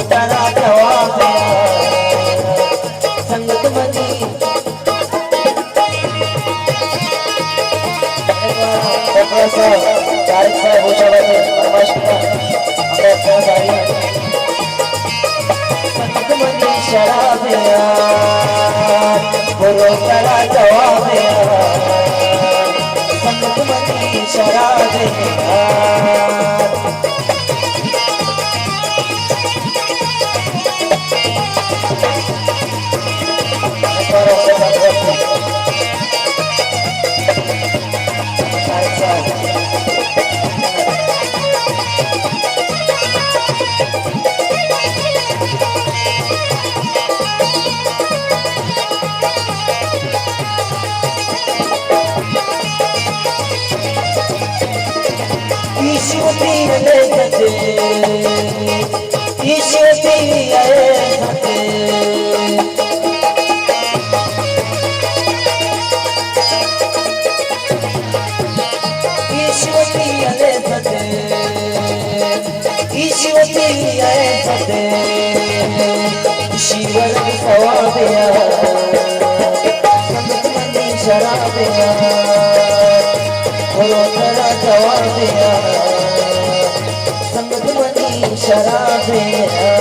तारा जवाब संगत मनी संगत मनी शराब बोलो तारा जवाब संगत मनी शराब शिवर सवादिया संगत मनी शराबिया बोलो तेरा जवाब दिया संगत मनी शराबिया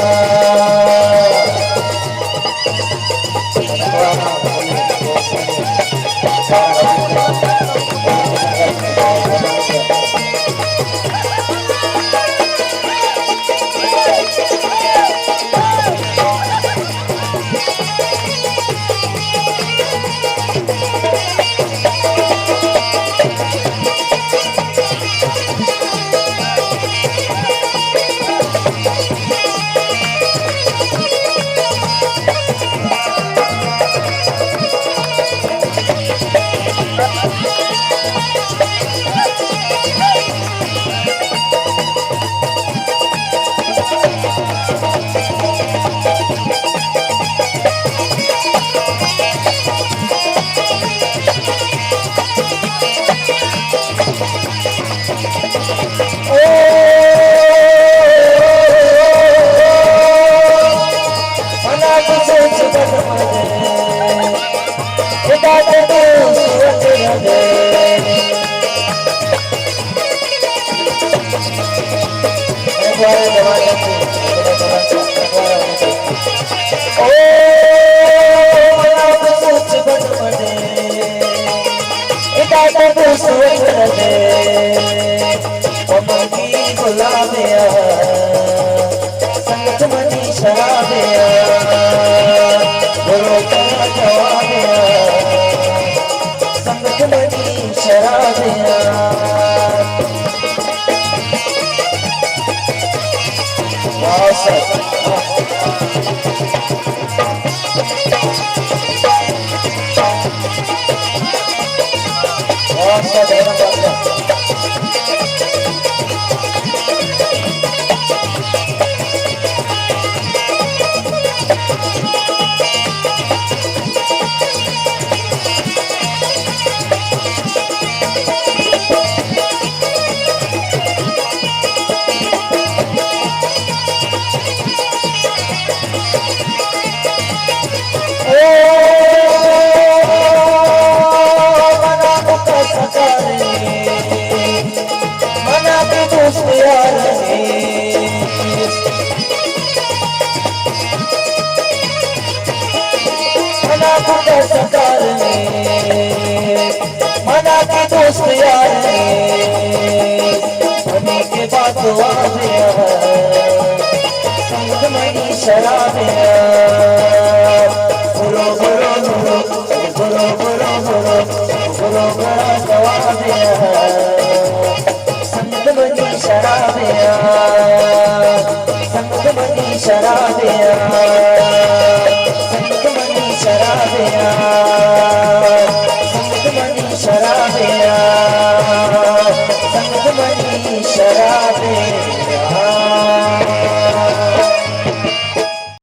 संगत मनी शराबिया बोलो तेरा जवाब संगत मनी शराबिया मना के दोस्त यार होने के बाद संग मनी शराब बोलो बोलो बोलो बोलो बोलो बोलो बोलो बड़ा जवाब संग मनी शराब संग मनी शराब संग मनी शराबिया संगत मनी शराबिया संगत मनी इशारा